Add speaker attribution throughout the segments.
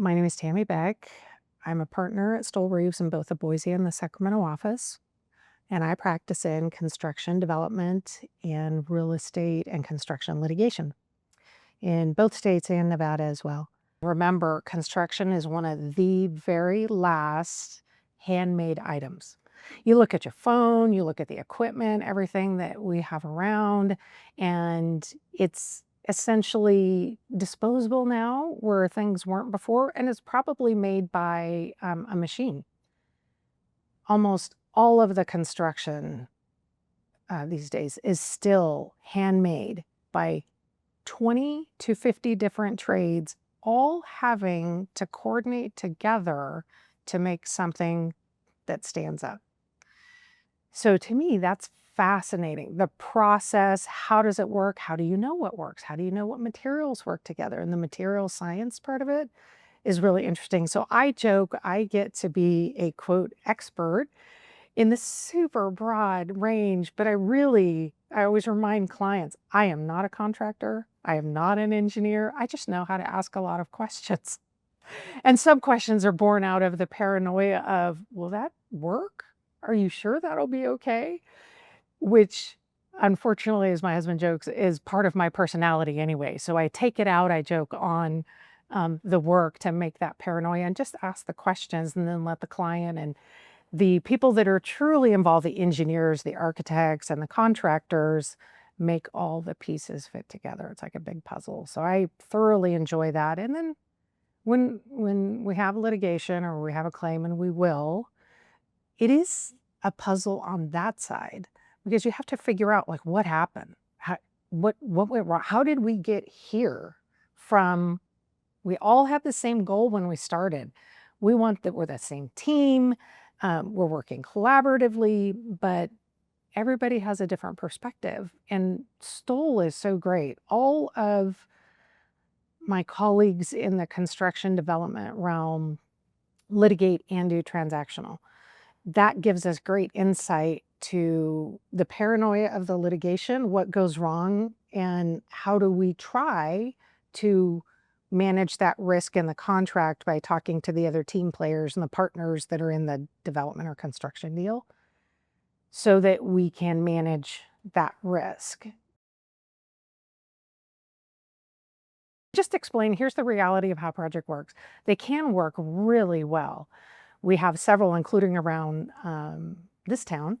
Speaker 1: My name is Tami Boeck. I'm a partner at Stoel Rives in both the Boise and the Sacramento office, and I practice in construction development and real estate and construction litigation in both states and Nevada as well. Remember, construction is one of the very last handmade items. You look at your phone, you look at the equipment, everything that we have around, and it's essentially disposable now where things weren't before, and it's probably made by a machine. Almost all of the construction these days is still handmade by 20 to 50 different trades, all having to coordinate together to make something that stands up. So to me, that's fascinating. The process, how does it work? How do you know what works? How do you know what materials work together? And the material science part of it is really interesting. So I joke I get to be a quote expert in this super broad range, but I always remind clients, I am not a contractor. I am not an engineer. I just know how to ask a lot of questions. And some questions are born out of the paranoia of, will that work? Are you sure that'll be okay? Which, unfortunately, as my husband jokes, is part of my personality anyway. So I take it out, I joke on the work to make that paranoia and just ask the questions and then let the client and the people that are truly involved, the engineers, the architects, and the contractors, make all the pieces fit together. It's like a big puzzle. So I thoroughly enjoy that. And then when we have litigation or we have a claim, and we will, it is a puzzle on that side because you have to figure out like what happened, what went wrong, how did we get here from. We all have the same goal when we started. We want that we're the same team. We're working collaboratively, but everybody has a different perspective. And Stoel is so great. All of my colleagues in the construction development realm litigate and do transactional. That gives us great insight to the paranoia of the litigation, what goes wrong, and how do we try to manage that risk in the contract by talking to the other team players and the partners that are in the development or construction deal so that we can manage that risk. Just explain, here's the reality of how project works. They can work really well. We have several, including around this town,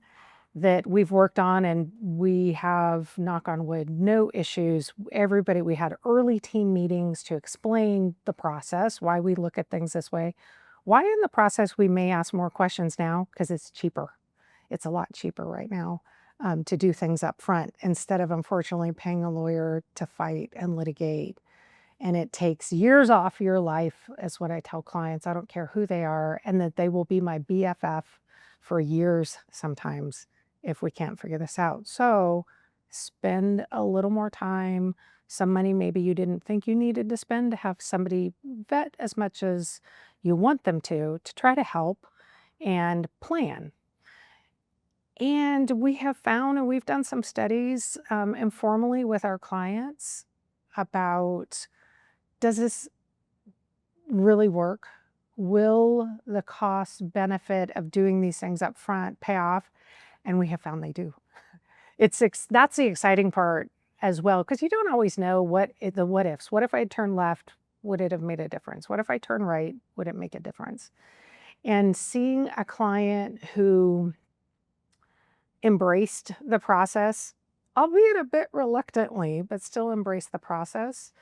Speaker 1: that we've worked on, and we have, knock on wood, no issues. Everybody, we had early team meetings to explain the process, why we look at things this way, why in the process we may ask more questions now, because it's cheaper. It's a lot cheaper right now to do things up front instead of, unfortunately, paying a lawyer to fight and litigate. And it takes years off your life, is what I tell clients. I don't care who they are, and that they will be my BFF for years sometimes if we can't figure this out. So spend a little more time, some money maybe you didn't think you needed to spend, to have somebody vet as much as you want them to try to help and plan. And we have found, and we've done some studies informally with our clients about, does this really work? Will the cost benefit of doing these things up front pay off? And we have found they do. That's the exciting part as well, because you don't always know the what ifs. What if I had turned left? Would it have made a difference? What if I turn right? Would it make a difference? And seeing a client who embraced the process, albeit a bit reluctantly, but still embraced the process,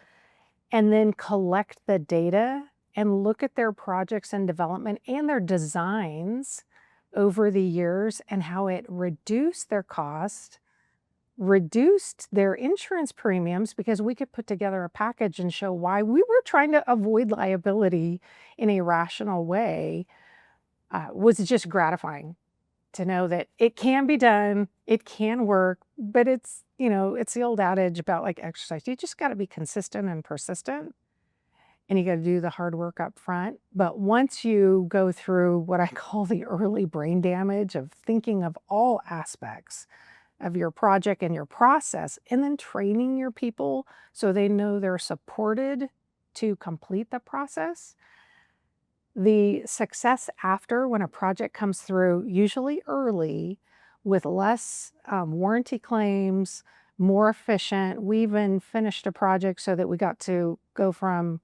Speaker 1: and then collect the data and look at their projects and development and their designs over the years and how it reduced their cost, reduced their insurance premiums, because we could put together a package and show why we were trying to avoid liability in a rational way, was just gratifying to know that it can be done, it can work, but it's the old adage about like exercise. You just got to be consistent and persistent, and you got to do the hard work up front. But once you go through what I call the early brain damage of thinking of all aspects of your project and your process, and then training your people so they know they're supported to complete the process, The success after, when a project comes through, usually early, with less warranty claims, more efficient. We even finished a project so that we got to go from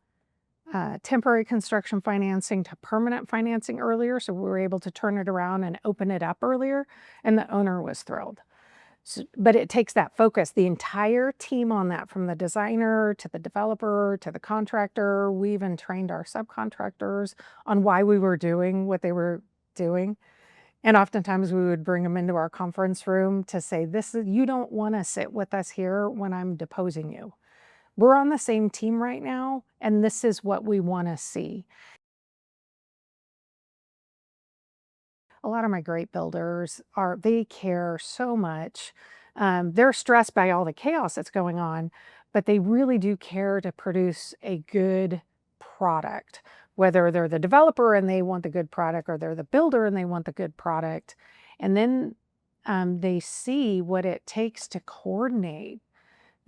Speaker 1: temporary construction financing to permanent financing earlier. So we were able to turn it around and open it up earlier, and the owner was thrilled. But it takes that focus, the entire team on that, from the designer to the developer to the contractor. We even trained our subcontractors on why we were doing what they were doing. And oftentimes we would bring them into our conference room to say, you don't want to sit with us here when I'm deposing you. We're on the same team right now, and this is what we want to see. A lot of my great builders they care so much. They're stressed by all the chaos that's going on, but they really do care to produce a good product, whether they're the developer and they want the good product, or they're the builder and they want the good product. And then they see what it takes to coordinate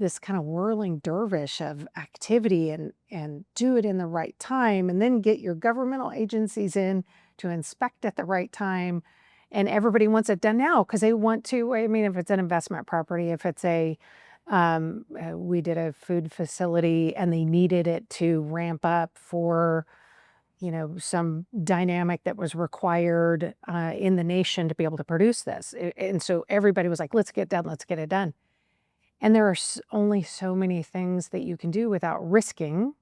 Speaker 1: this kind of whirling dervish of activity and do it in the right time, and then get your governmental agencies in to inspect at the right time. And everybody wants it done now because they want to. I mean, if it's an investment property, if it's we did a food facility and they needed it to ramp up for, some dynamic that was required in the nation to be able to produce this. And so everybody was like, let's get it done. And there are only so many things that you can do without risking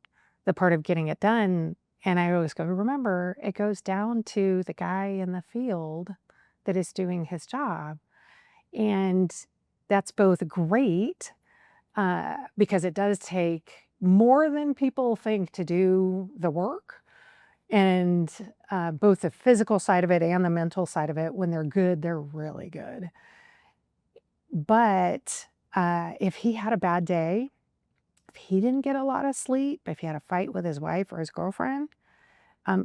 Speaker 1: the part of getting it done. And I always go, remember, it goes down to the guy in the field that is doing his job. And that's both great because it does take more than people think to do the work. And both the physical side of it and the mental side of it, when they're good, they're really good. But if he had a bad day, if he didn't get a lot of sleep, if he had a fight with his wife or his girlfriend,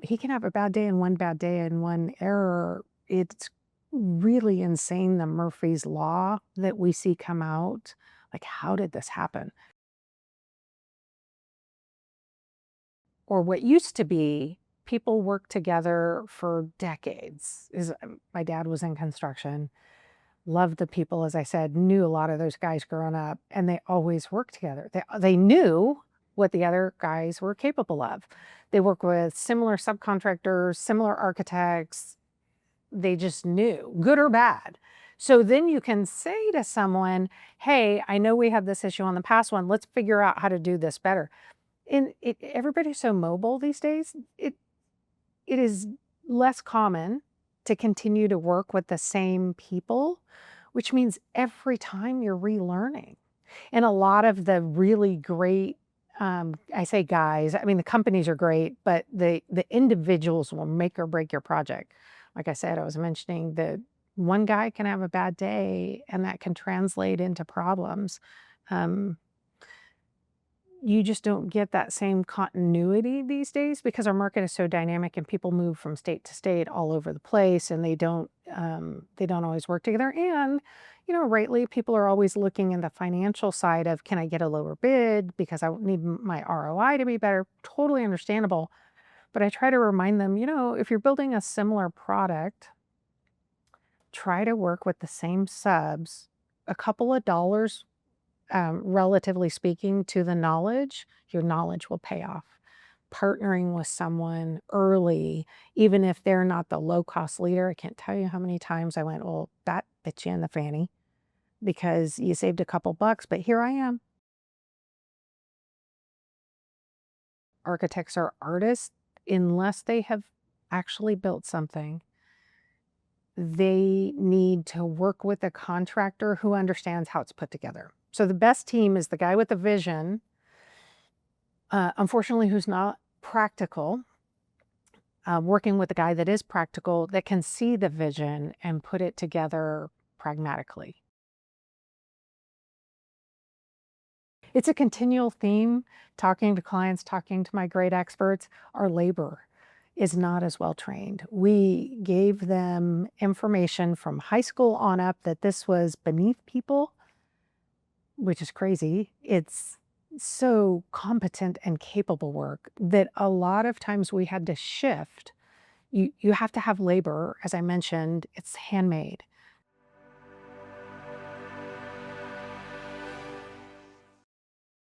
Speaker 1: he can have a bad day and one error. It's really insane, the Murphy's Law that we see come out. Like, how did this happen? Or what used to be, people worked together for decades. My dad was in construction. Loved the people, as I said, knew a lot of those guys growing up, and they always worked together. They knew what the other guys were capable of. They work with similar subcontractors, similar architects. They just knew, good or bad. So then you can say to someone, hey, I know we had this issue on the past one. Let's figure out how to do this better. And everybody's so mobile these days. It is less common to continue to work with the same people, which means every time you're relearning. And a lot of the really great, I say guys, I mean, the companies are great, but the individuals will make or break your project. Like I said, I was mentioning that one guy can have a bad day and that can translate into problems. You just don't get that same continuity these days because our market is so dynamic and people move from state to state all over the place, and they don't always work together. And, rightly, people are always looking in the financial side of, can I get a lower bid because I need my ROI to be better? Totally understandable. But I try to remind them, if you're building a similar product, try to work with the same subs. A couple of dollars, relatively speaking, to the knowledge, your knowledge will pay off. Partnering with someone early, even if they're not the low-cost leader, I can't tell you how many times I went, well, that bit you in the fanny because you saved a couple bucks, but here I am. Architects are artists unless they have actually built something. They need to work with a contractor who understands how it's put together. So the best team is the guy with the vision, unfortunately, who's not practical, working with the guy that is practical, that can see the vision and put it together pragmatically. It's a continual theme, talking to clients, talking to my great experts. Our labor is not as well trained. We gave them information from high school on up that this was beneath people, which is crazy. It's so competent and capable work that a lot of times we had to shift. You have to have labor, as I mentioned, it's handmade.